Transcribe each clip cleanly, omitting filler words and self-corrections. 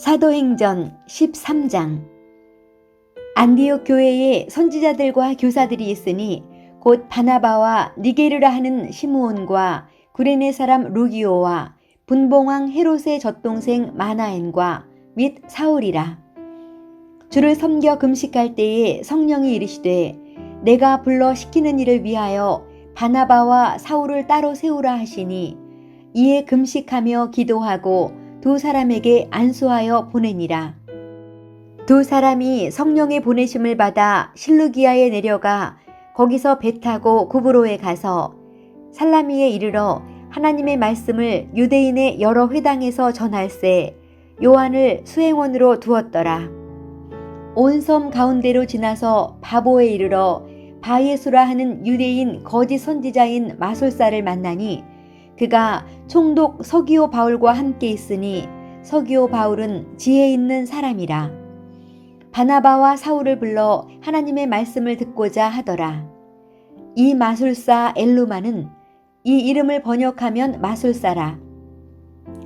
사도행전 13장. 안디옥 교회에 선지자들과 교사들이 있으니 곧 바나바와 니게르라 하는 시므온과 구레네 사람 루기오와 분봉왕 헤롯의 젖동생 마나엔과 및 사울이라. 주를 섬겨 금식할 때에 성령이 이르시되 내가 불러 시키는 일을 위하여 바나바와 사울을 따로 세우라 하시니 이에 금식하며 기도하고 두 사람에게 안수하여 보내니라. 두 사람이 성령의 보내심을 받아 실루기아에 내려가 거기서 배 타고 구브로에 가서 살라미에 이르러 하나님의 말씀을 유대인의 여러 회당에서 전할세 요한을 수행원으로 두었더라. 온 섬 가운데로 지나서 바보에 이르러 바예수라 하는 유대인 거짓 선지자인 마술사를 만나니 그가 총독 서기오 바울과 함께 있으니 서기오 바울은 지혜 있는 사람이라. 바나바와 사울을 불러 하나님의 말씀을 듣고자 하더라. 이 마술사 엘루마는 이 이름을 번역하면 마술사라.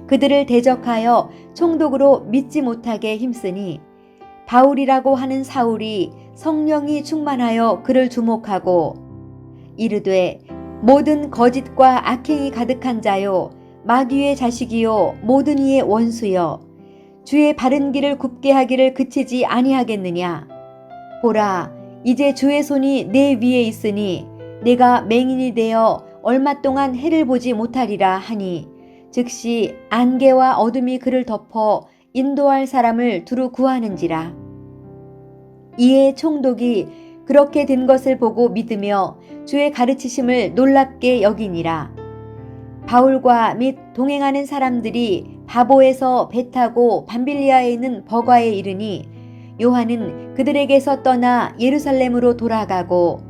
그들을 대적하여 총독으로 믿지 못하게 힘쓰니 바울이라고 하는 사울이 성령이 충만하여 그를 주목하고 이르되 모든 거짓과 악행이 가득한 자요 마귀의 자식이요 모든 이의 원수여 주의 바른 길을 굽게 하기를 그치지 아니하겠느냐. 보라 이제 주의 손이 내 위에 있으니 내가 맹인이 되어 얼마 동안 해를 보지 못하리라 하니 즉시 안개와 어둠이 그를 덮어 인도할 사람을 두루 구하는지라. 이에 총독이 그렇게 된 것을 보고 믿으며 주의 가르치심을 놀랍게 여기니라. 바울과 및 동행하는 사람들이 바보에서 배 타고 밤빌리아에 있는 버가에 이르니 요한은 그들에게서 떠나 예루살렘으로 돌아가고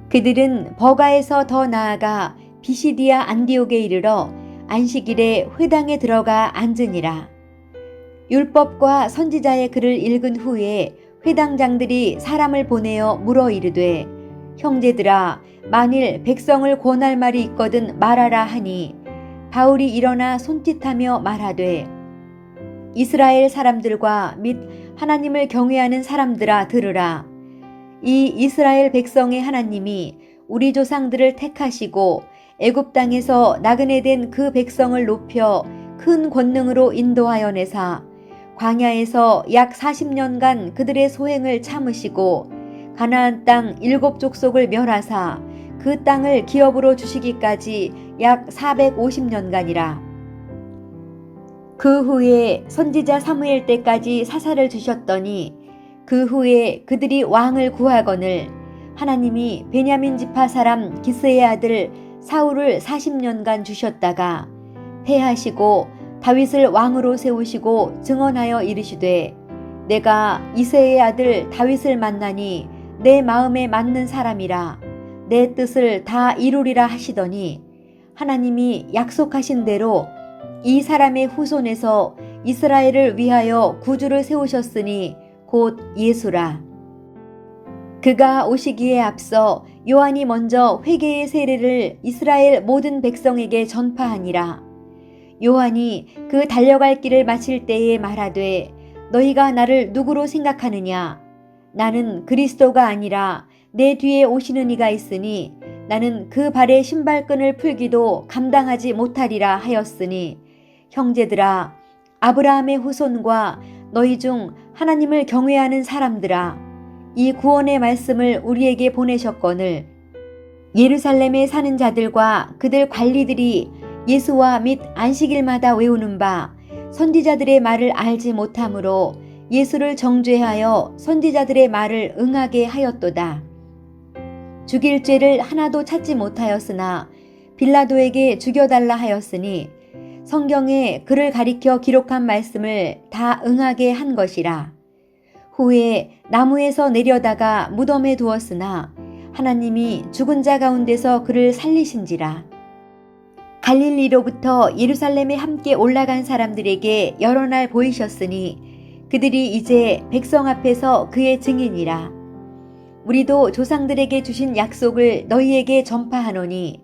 그들은 버가에서 더 나아가 비시디아 안디옥에 이르러 안식일에 회당에 들어가 앉으니라. 율법과 선지자의 글을 읽은 후에 회당장들이 사람을 보내어 물어 이르되 형제들아 만일 백성을 권할 말이 있거든 말하라 하니 바울이 일어나 손짓하며 말하되 이스라엘 사람들과 및 하나님을 경외하는 사람들아 들으라. 이 이스라엘 백성의 하나님이 우리 조상들을 택하시고 애굽 땅에서 나그네 된 그 백성을 높여 큰 권능으로 인도하여 내사 광야에서 약 40년간 그들의 소행을 참으시고 가나안 땅 7족속을 멸하사 그 땅을 기업으로 주시기까지 약 450년간이라. 그 후에 선지자 사무엘 때까지 사사를 주셨더니 그 후에 그들이 왕을 구하거늘 하나님이 베냐민 지파 사람 기스의 아들 사울을 40년간 주셨다가 패하시고 다윗을 왕으로 세우시고 증언하여 이르시되 내가 이새의 아들 다윗을 만나니 내 마음에 맞는 사람이라 내 뜻을 다 이루리라 하시더니 하나님이 약속하신 대로 이 사람의 후손에서 이스라엘을 위하여 구주를 세우셨으니 곧 예수라. 그가 오시기에 앞서 요한이 먼저 회개의 세례를 이스라엘 모든 백성에게 전파하니라. 요한이 그 달려갈 길을 마칠 때에 말하되 너희가 나를 누구로 생각하느냐. 나는 그리스도가 아니라 내 뒤에 오시는 이가 있으니 나는 그 발의 신발끈을 풀기도 감당하지 못하리라 하였으니 형제들아 아브라함의 후손과 너희 중 하나님을 경외하는 사람들아 이 구원의 말씀을 우리에게 보내셨거늘 예루살렘에 사는 자들과 그들 관리들이 예수와 및 안식일마다 외우는 바 선지자들의 말을 알지 못하므로 예수를 정죄하여 선지자들의 말을 응하게 하였도다. 죽일 죄를 하나도 찾지 못하였으나 빌라도에게 죽여달라 하였으니 성경에 그를 가리켜 기록한 말씀을 다 응하게 한 것이라. 후에 나무에서 내려다가 무덤에 두었으나 하나님이 죽은 자 가운데서 그를 살리신지라. 갈릴리로부터 예루살렘에 함께 올라간 사람들에게 여러 날 보이셨으니 그들이 이제 백성 앞에서 그의 증인이라. 우리도 조상들에게 주신 약속을 너희에게 전파하노니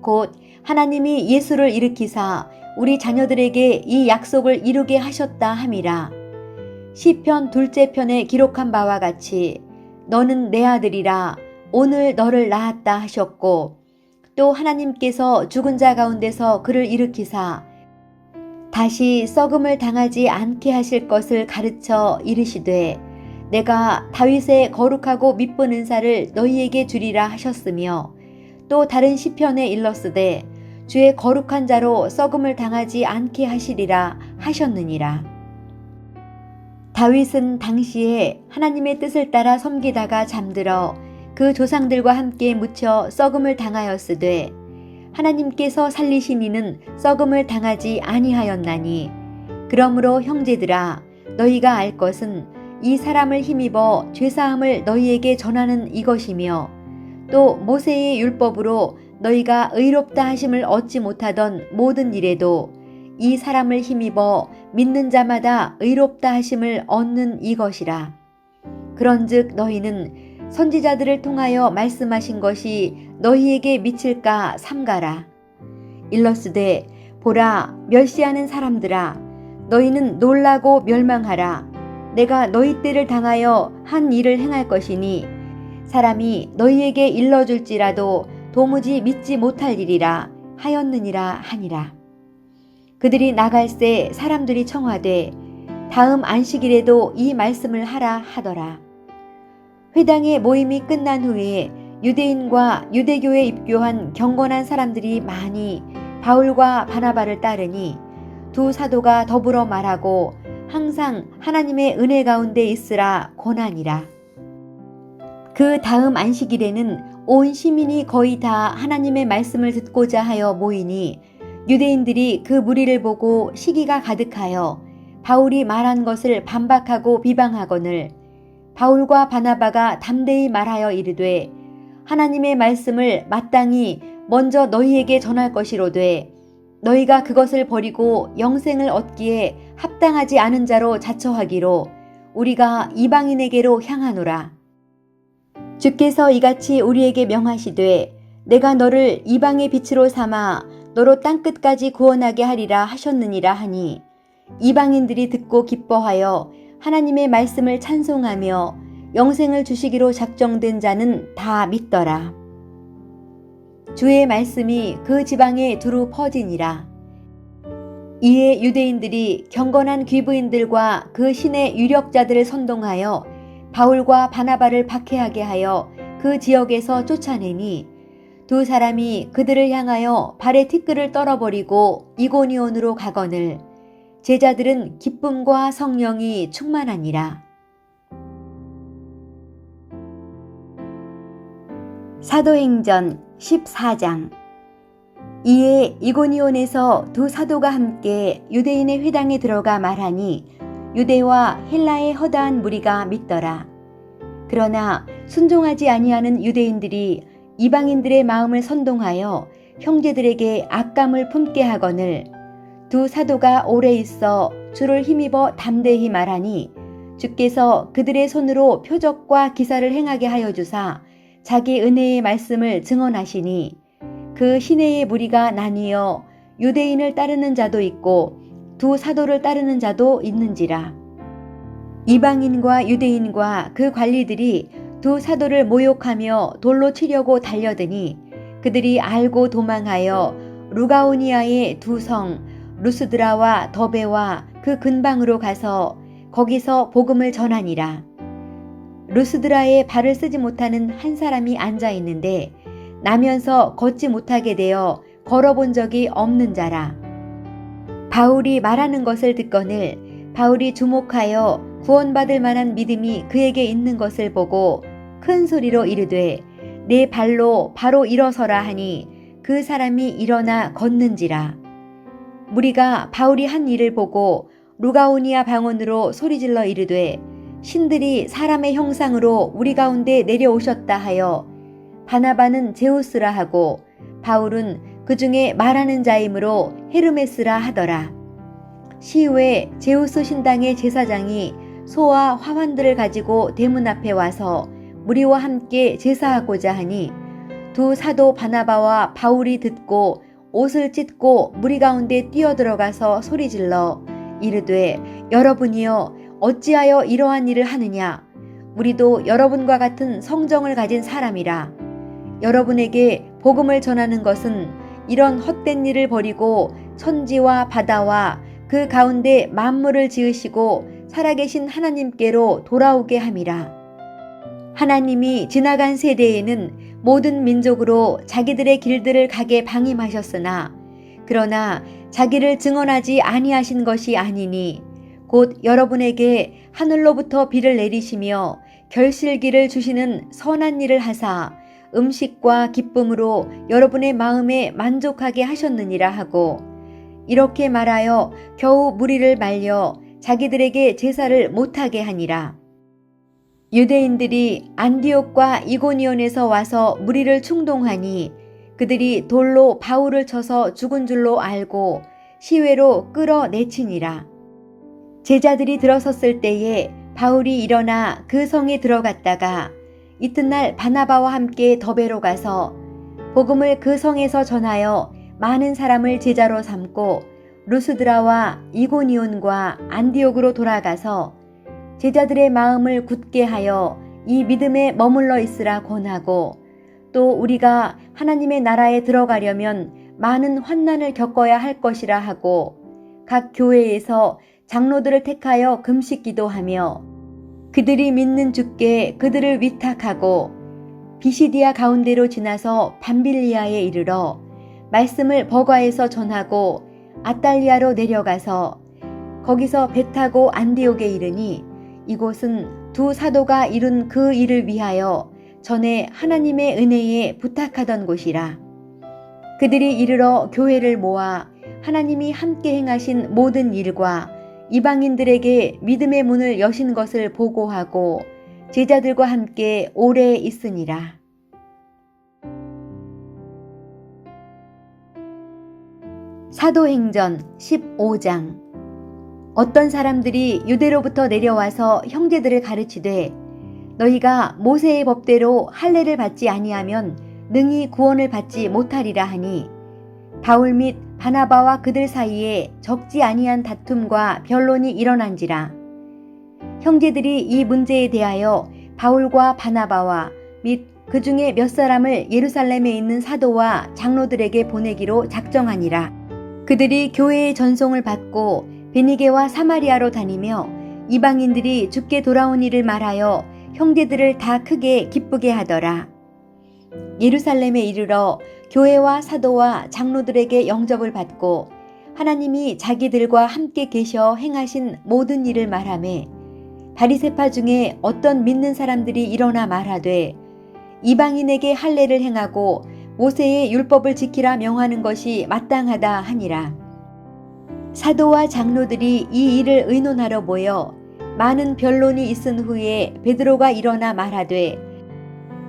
곧 하나님이 예수를 일으키사 우리 자녀들에게 이 약속을 이루게 하셨다 함이라. 시편 2째 편에 기록한 바와 같이 너는 내 아들이라 오늘 너를 낳았다 하셨고, 또 하나님께서 죽은 자 가운데서 그를 일으키사 다시 썩음을 당하지 않게 하실 것을 가르쳐 이르시되 내가 다윗의 거룩하고 미쁜 은사를 너희에게 주리라 하셨으며, 또 다른 시편에 일렀으되 주의 거룩한 자로 썩음을 당하지 않게 하시리라 하셨느니라. 다윗은 당시에 하나님의 뜻을 따라 섬기다가 잠들어 그 조상들과 함께 묻혀 썩음을 당하였으되 하나님께서 살리신 이는 썩음을 당하지 아니하였나니, 그러므로 형제들아 너희가 알 것은 이 사람을 힘입어 죄사함을 너희에게 전하는 이것이며, 또 모세의 율법으로 너희가 의롭다 하심을 얻지 못하던 모든 일에도 이 사람을 힘입어 믿는 자마다 의롭다 하심을 얻는 이것이라. 그런즉 너희는 선지자들을 통하여 말씀하신 것이 너희에게 미칠까 삼가라. 일러스되 보라, 멸시하는 사람들아 너희는 놀라고 멸망하라. 내가 너희 때를 당하여 한 일을 행할 것이니 사람이 너희에게 일러줄지라도 도무지 믿지 못할 일이라 하였느니라 하니라. 그들이 나갈새 사람들이 청하되 다음 안식일에도 이 말씀을 하라 하더라. 회당의 모임이 끝난 후에 유대인과 유대교에 입교한 경건한 사람들이 많이 바울과 바나바를 따르니 두 사도가 더불어 말하고 항상 하나님의 은혜 가운데 있으라 권하니라. 그 다음 안식일에는 온 시민이 거의 다 하나님의 말씀을 듣고자 하여 모이니 유대인들이 그 무리를 보고 시기가 가득하여 바울이 말한 것을 반박하고 비방하거늘 바울과 바나바가 담대히 말하여 이르되 하나님의 말씀을 마땅히 먼저 너희에게 전할 것이로되 너희가 그것을 버리고 영생을 얻기에 합당하지 않은 자로 자처하기로 우리가 이방인에게로 향하노라. 주께서 이같이 우리에게 명하시되 내가 너를 이방의 빛으로 삼아 너로 땅끝까지 구원하게 하리라 하셨느니라 하니 이방인들이 듣고 기뻐하여 하나님의 말씀을 찬송하며 영생을 주시기로 작정된 자는 다 믿더라. 주의 말씀이 그 지방에 두루 퍼지니라. 이에 유대인들이 경건한 귀부인들과 그 신의 유력자들을 선동하여 바울과 바나바를 박해하게 하여 그 지역에서 쫓아내니 두 사람이 그들을 향하여 발에 티끌을 떨어버리고 이고니온으로 가거늘 제자들은 기쁨과 성령이 충만하니라. 사도행전 14장. 이에 이고니온에서 두 사도가 함께 유대인의 회당에 들어가 말하니 유대와 헬라의 허다한 무리가 믿더라. 그러나 순종하지 아니하는 유대인들이 이방인들의 마음을 선동하여 형제들에게 악감을 품게 하거늘 두 사도가 오래 있어 주를 힘입어 담대히 말하니 주께서 그들의 손으로 표적과 기사를 행하게 하여 주사 자기 은혜의 말씀을 증언하시니 그 시내의 무리가 나뉘어 유대인을 따르는 자도 있고 두 사도를 따르는 자도 있는지라. 이방인과 유대인과 그 관리들이 두 사도를 모욕하며 돌로 치려고 달려드니 그들이 알고 도망하여 루가오니아의 두 성 루스드라와 더베와 그 근방으로 가서 거기서 복음을 전하니라. 루스드라에 발을 쓰지 못하는 한 사람이 앉아 있는데 나면서 걷지 못하게 되어 걸어본 적이 없는 자라. 바울이 말하는 것을 듣거늘 바울이 주목하여 구원받을 만한 믿음이 그에게 있는 것을 보고 큰 소리로 이르되 내 발로 바로 일어서라 하니 그 사람이 일어나 걷는지라. 무리가 바울이 한 일을 보고 루가오니아 방언으로 소리질러 이르되 신들이 사람의 형상으로 우리 가운데 내려오셨다 하여 바나바는 제우스라 하고 바울은 그 중에 말하는 자이므로 헤르메스라 하더라. 시후에 제우스 신당의 제사장이 소와 화환들을 가지고 대문 앞에 와서 무리와 함께 제사하고자 하니 두 사도 바나바와 바울이 듣고 옷을 찢고 무리 가운데 뛰어들어가서 소리질러 이르되 여러분이여 어찌하여 이러한 일을 하느냐. 우리도 여러분과 같은 성정을 가진 사람이라. 여러분에게 복음을 전하는 것은 이런 헛된 일을 버리고 천지와 바다와 그 가운데 만물을 지으시고 살아계신 하나님께로 돌아오게 함이라. 하나님이 지나간 세대에는 모든 민족으로 자기들의 길들을 가게 방임하셨으나 그러나 자기를 증언하지 아니하신 것이 아니니 곧 여러분에게 하늘로부터 비를 내리시며 결실기를 주시는 선한 일을 하사 음식과 기쁨으로 여러분의 마음에 만족하게 하셨느니라 하고 이렇게 말하여 겨우 무리를 말려 자기들에게 제사를 못하게 하니라. 유대인들이 안디옥과 이고니온에서 와서 무리를 충동하니 그들이 돌로 바울을 쳐서 죽은 줄로 알고 시외로 끌어내치니라. 제자들이 들어섰을 때에 바울이 일어나 그 성에 들어갔다가 이튿날 바나바와 함께 더베로 가서 복음을 그 성에서 전하여 많은 사람을 제자로 삼고 루스드라와 이고니온과 안디옥으로 돌아가서 제자들의 마음을 굳게 하여 이 믿음에 머물러 있으라 권하고 또 우리가 하나님의 나라에 들어가려면 많은 환난을 겪어야 할 것이라 하고 각 교회에서 장로들을 택하여 금식 기도하며 그들이 믿는 주께 그들을 위탁하고 비시디아 가운데로 지나서 밤빌리아에 이르러 말씀을 버가에서 전하고 아달리아로 내려가서 거기서 배 타고 안디옥에 이르니 이곳은 두 사도가 이룬 그 일을 위하여 전에 하나님의 은혜에 부탁하던 곳이라. 그들이 이르러 교회를 모아 하나님이 함께 행하신 모든 일과 이방인들에게 믿음의 문을 여신 것을 보고하고 제자들과 함께 오래 있으니라. 사도행전 15장. 어떤 사람들이 유대로부터 내려와서 형제들을 가르치되 너희가 모세의 법대로 할례를 받지 아니하면 능히 구원을 받지 못하리라 하니 바울 및 바나바와 그들 사이에 적지 아니한 다툼과 변론이 일어난지라. 형제들이 이 문제에 대하여 바울과 바나바와 및 그 중에 몇 사람을 예루살렘에 있는 사도와 장로들에게 보내기로 작정하니라. 그들이 교회의 전송을 받고 베니게와 사마리아로 다니며 이방인들이 주께 돌아온 일을 말하여 형제들을 다 크게 기쁘게 하더라. 예루살렘에 이르러 교회와 사도와 장로들에게 영접을 받고 하나님이 자기들과 함께 계셔 행하신 모든 일을 말하매 바리새파 중에 어떤 믿는 사람들이 일어나 말하되 이방인에게 할례를 행하고 모세의 율법을 지키라 명하는 것이 마땅하다 하니라. 사도와 장로들이 이 일을 의논하러 모여 많은 변론이 있은 후에 베드로가 일어나 말하되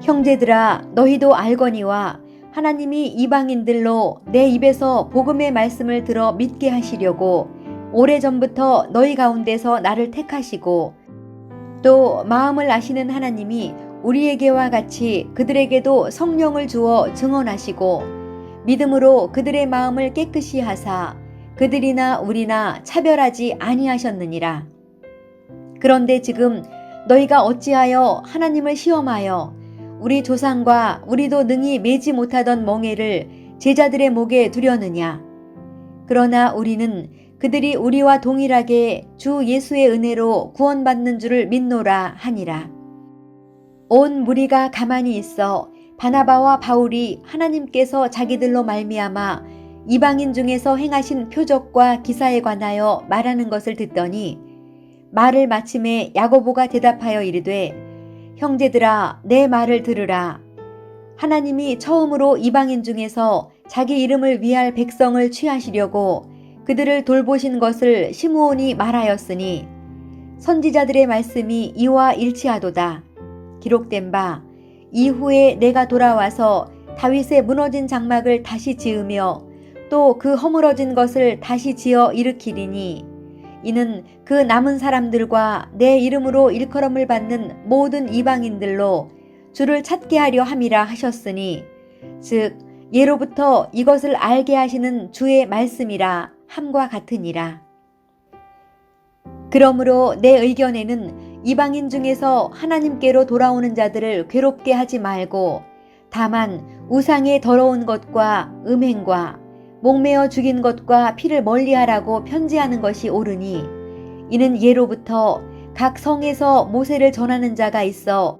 형제들아 너희도 알거니와 하나님이 이방인들로 내 입에서 복음의 말씀을 들어 믿게 하시려고 오래전부터 너희 가운데서 나를 택하시고 또 마음을 아시는 하나님이 우리에게와 같이 그들에게도 성령을 주어 증언하시고 믿음으로 그들의 마음을 깨끗이 하사 그들이나 우리나 차별하지 아니하셨느니라. 그런데 지금 너희가 어찌하여 하나님을 시험하여 우리 조상과 우리도 능히 매지 못하던 멍에를 제자들의 목에 두려느냐. 그러나 우리는 그들이 우리와 동일하게 주 예수의 은혜로 구원받는 줄을 믿노라 하니라. 온 무리가 가만히 있어 바나바와 바울이 하나님께서 자기들로 말미암아 이방인 중에서 행하신 표적과 기사에 관하여 말하는 것을 듣더니 말을 마침에 야고보가 대답하여 이르되 형제들아 내 말을 들으라. 하나님이 처음으로 이방인 중에서 자기 이름을 위할 백성을 취하시려고 그들을 돌보신 것을 시므온이 말하였으니 선지자들의 말씀이 이와 일치하도다. 기록된 바 이후에 내가 돌아와서 다윗의 무너진 장막을 다시 지으며 또 그 허물어진 것을 다시 지어 일으키리니 이는 그 남은 사람들과 내 이름으로 일컬음을 받는 모든 이방인들로 주를 찾게 하려 함이라 하셨으니 즉 예로부터 이것을 알게 하시는 주의 말씀이라 함과 같으니라. 그러므로 내 의견에는 이방인 중에서 하나님께로 돌아오는 자들을 괴롭게 하지 말고 다만 우상의 더러운 것과 음행과 목매어 죽인 것과 피를 멀리하라고 편지하는 것이 옳으니 이는 예로부터 각 성에서 모세를 전하는 자가 있어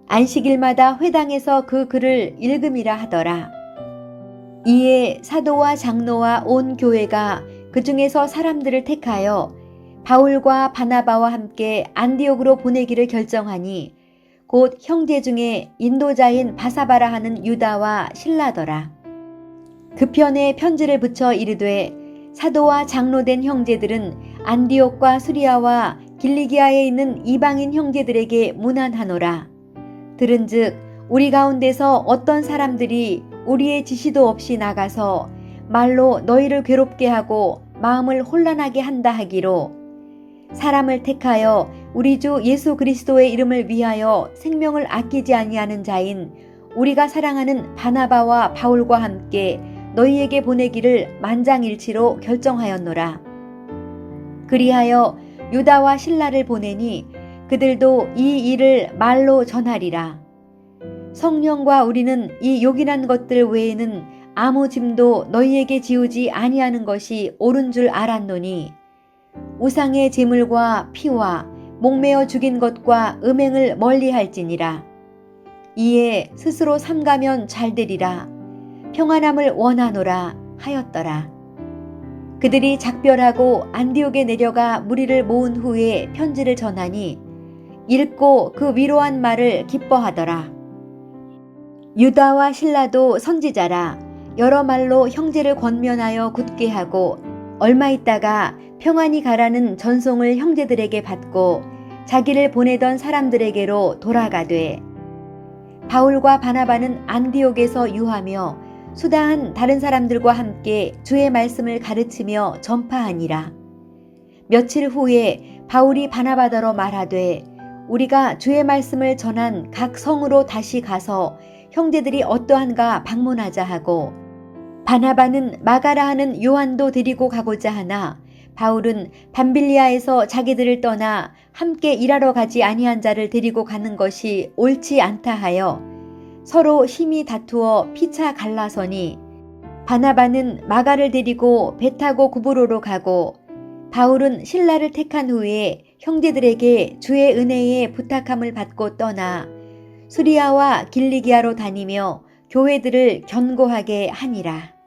안식일마다 회당에서 그 글을 읽음이라 하더라. 이에 사도와 장로와 온 교회가 그 중에서 사람들을 택하여 바울과 바나바와 함께 안디옥으로 보내기를 결정하니 곧 형제 중에 인도자인 바사바라 하는 유다와 실라더라. 그 편에 편지를 붙여 이르되 사도와 장로된 형제들은 안디옥과 수리아와 길리기아에 있는 이방인 형제들에게 문안하노라. 들은즉 우리 가운데서 어떤 사람들이 우리의 지시도 없이 나가서 말로 너희를 괴롭게 하고 마음을 혼란하게 한다 하기로 사람을 택하여 우리 주 예수 그리스도의 이름을 위하여 생명을 아끼지 아니하는 자인 우리가 사랑하는 바나바와 바울과 함께 너희에게 보내기를 만장일치로 결정하였노라. 그리하여 유다와 실라를 보내니 그들도 이 일을 말로 전하리라. 성령과 우리는 이 요긴한 것들 외에는 아무 짐도 너희에게 지우지 아니하는 것이 옳은 줄 알았노니 우상의 제물과 피와 목매어 죽인 것과 음행을 멀리할지니라. 이에 스스로 삼가면 잘되리라. 평안함을 원하노라 하였더라. 그들이 작별하고 안디옥에 내려가 무리를 모은 후에 편지를 전하니 읽고 그 위로한 말을 기뻐하더라. 유다와 실라도 선지자라 여러 말로 형제를 권면하여 굳게 하고 얼마 있다가 평안히 가라는 전송을 형제들에게 받고 자기를 보내던 사람들에게로 돌아가되 바울과 바나바는 안디옥에서 유하며 수다한 다른 사람들과 함께 주의 말씀을 가르치며 전파하니라. 며칠 후에 바울이 바나바더러 말하되 우리가 주의 말씀을 전한 각 성으로 다시 가서 형제들이 어떠한가 방문하자 하고 바나바는 마가라 하는 요한도 데리고 가고자 하나 바울은 밤빌리아에서 자기들을 떠나 함께 일하러 가지 아니한 자를 데리고 가는 것이 옳지 않다 하여 서로 심히 다투어 피차 갈라서니 바나바는 마가를 데리고 배 타고 구브로로 가고 바울은 실라를 택한 후에 형제들에게 주의 은혜에 부탁함을 받고 떠나 수리아와 길리기아로 다니며 교회들을 견고하게 하니라.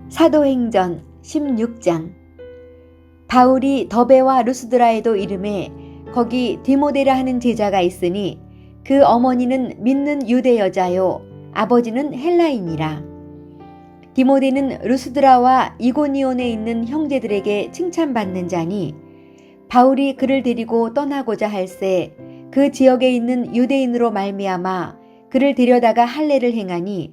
사도행전 16장. 바울이 더베와 루스드라에도 이름에 거기 디모데라 하는 제자가 있으니 그 어머니는 믿는 유대 여자요 아버지는 헬라인이라. 디모데는 루스드라와 이고니온에 있는 형제들에게 칭찬받는 자니 바울이 그를 데리고 떠나고자 할새 그 지역에 있는 유대인으로 말미암아 그를 데려다가 할례를 행하니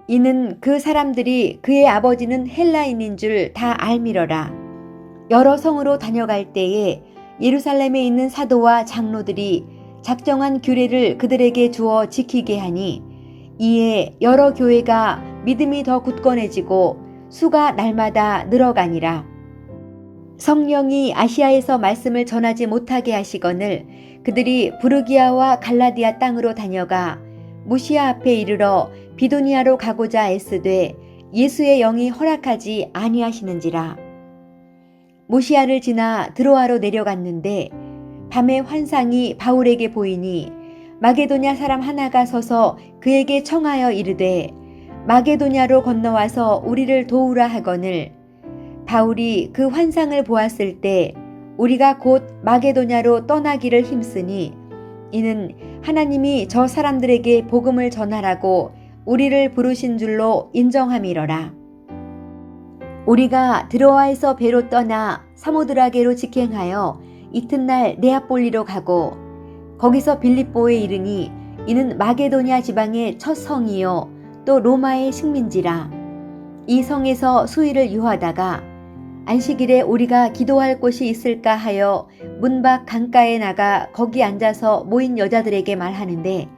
이는 그 사람들이 그의 아버지는 헬라인인 줄 다 알미러라. 여러 성으로 다녀갈 때에 예루살렘에 있는 사도와 장로들이 작정한 규례를 그들에게 주어 지키게 하니 이에 여러 교회가 믿음이 더 굳건해지고 수가 날마다 늘어가니라. 성령이 아시아에서 말씀을 전하지 못하게 하시거늘 그들이 부르기아와 갈라디아 땅으로 다녀가 무시아 앞에 이르러 비도니아로 가고자 애쓰되 예수의 영이 허락하지 아니하시는지라. 무시아를 지나 드로아로 내려갔는데 밤에 환상이 바울에게 보이니 마게도냐 사람 하나가 서서 그에게 청하여 이르되 마게도냐로 건너와서 우리를 도우라 하거늘 바울이 그 환상을 보았을 때 우리가 곧 마게도냐로 떠나기를 힘쓰니 이는 하나님이 저 사람들에게 복음을 전하라고 우리를 부르신 줄로 인정함이러라. 우리가 드로아에서 배로 떠나 사모드라게로 직행하여 이튿날 네아폴리로 가고 거기서 빌립보에 이르니 이는 마게도냐 지방의 첫 성이요 또 로마의 식민지라. 이 성에서 수일을 유하다가 안식일에 우리가 기도할 곳이 있을까 하여 문 밖 강가에 나가 거기 앉아서 모인 여자들에게 말하는데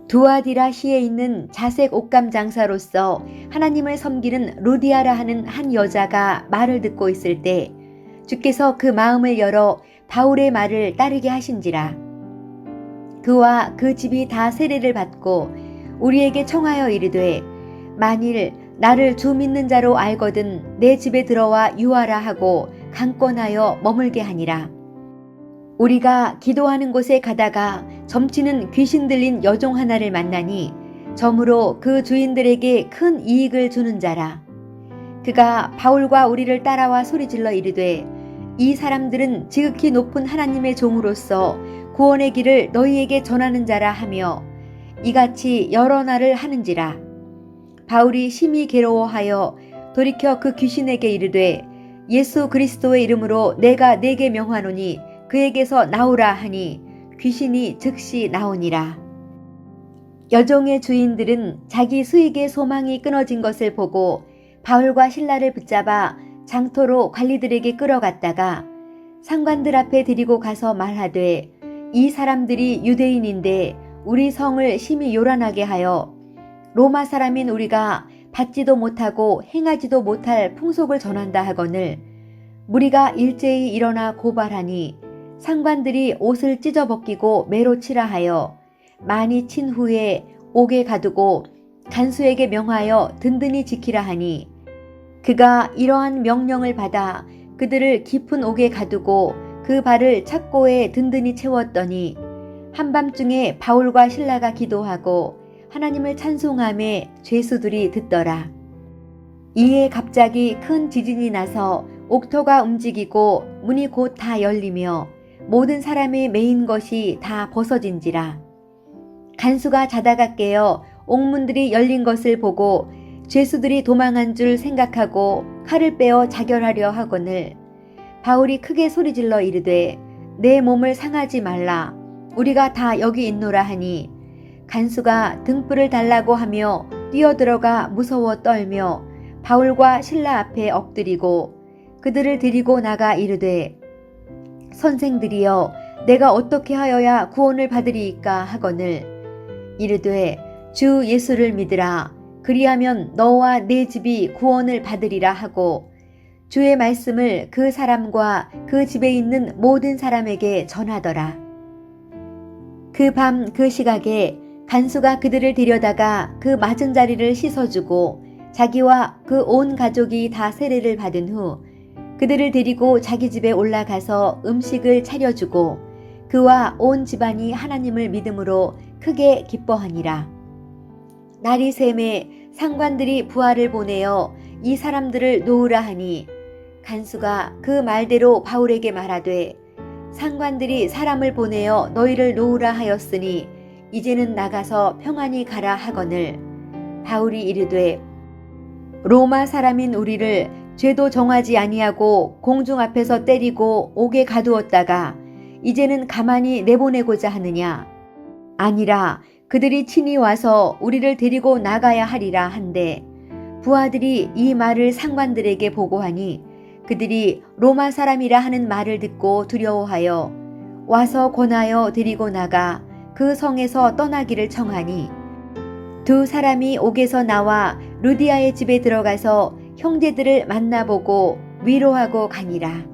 두아디라시에 있는 자색 옷감 장사로서 하나님을 섬기는 루디아라 하는 한 여자가 말을 듣고 있을 때 주께서 그 마음을 열어 바울의 말을 따르게 하신지라. 그와 그 집이 다 세례를 받고 우리에게 청하여 이르되 만일 나를 주 믿는 자로 알거든 내 집에 들어와 유하라 하고 강권하여 머물게 하니라. 우리가 기도하는 곳에 가다가 점치는 귀신 들린 여종 하나를 만나니 점으로 그 주인들에게 큰 이익을 주는 자라. 그가 바울과 우리를 따라와 소리질러 이르되 이 사람들은 지극히 높은 하나님의 종으로서 구원의 길을 너희에게 전하는 자라 하며 이같이 여러 날을 하는지라. 바울이 심히 괴로워하여 돌이켜 그 귀신에게 이르되 예수 그리스도의 이름으로 내가 네게 명하노니 그에게서 나오라 하니 귀신이 즉시 나오니라. 여종의 주인들은 자기 수익의 소망이 끊어진 것을 보고 바울과 실라를 붙잡아 장터로 관리들에게 끌어갔다가 상관들 앞에 데리고 가서 말하되 이 사람들이 유대인인데 우리 성을 심히 요란하게 하여 로마 사람인 우리가 받지도 못하고 행하지도 못할 풍속을 전한다 하거늘 무리가 일제히 일어나 고발하니 상관들이 옷을 찢어 벗기고 매로 치라 하여 많이 친 후에 옥에 가두고 간수에게 명하여 든든히 지키라 하니 그가 이러한 명령을 받아 그들을 깊은 옥에 가두고 그 발을 착고에 든든히 채웠더니 한밤중에 바울과 실라가 기도하고 하나님을 찬송하며 죄수들이 듣더라. 이에 갑자기 큰 지진이 나서 옥토가 움직이고 문이 곧 다 열리며 모든 사람이 매인 것이 다 벗어진지라. 간수가 자다가 깨어 옥문들이 열린 것을 보고 죄수들이 도망한 줄 생각하고 칼을 빼어 자결하려 하거늘 바울이 크게 소리질러 이르되 내 몸을 상하지 말라 우리가 다 여기 있노라 하니 간수가 등불을 달라고 하며 뛰어들어가 무서워 떨며 바울과 실라 앞에 엎드리고 그들을 데리고 나가 이르되 선생들이여 내가 어떻게 하여야 구원을 받으리이까 하거늘 이르되 주 예수를 믿으라 그리하면 너와 네 집이 구원을 받으리라 하고 주의 말씀을 그 사람과 그 집에 있는 모든 사람에게 전하더라. 그 밤 그 시각에 간수가 그들을 데려다가 그 맞은 자리를 씻어주고 자기와 그 온 가족이 다 세례를 받은 후 그들을 데리고 자기 집에 올라가서 음식을 차려주고 그와 온 집안이 하나님을 믿음으로 크게 기뻐하니라. 날이 새매 상관들이 부하를 보내어 이 사람들을 놓으라 하니 간수가 그 말대로 바울에게 말하되 상관들이 사람을 보내어 너희를 놓으라 하였으니 이제는 나가서 평안히 가라 하거늘 바울이 이르되 로마 사람인 우리를 죄도 정하지 아니하고 공중 앞에서 때리고 옥에 가두었다가 이제는 가만히 내보내고자 하느냐 아니라 그들이 친히 와서 우리를 데리고 나가야 하리라 한데 부하들이 이 말을 상관들에게 보고하니 그들이 로마 사람이라 하는 말을 듣고 두려워하여 와서 권하여 데리고 나가 그 성에서 떠나기를 청하니 두 사람이 옥에서 나와 루디아의 집에 들어가서 형제들을 만나보고 위로하고 가니라.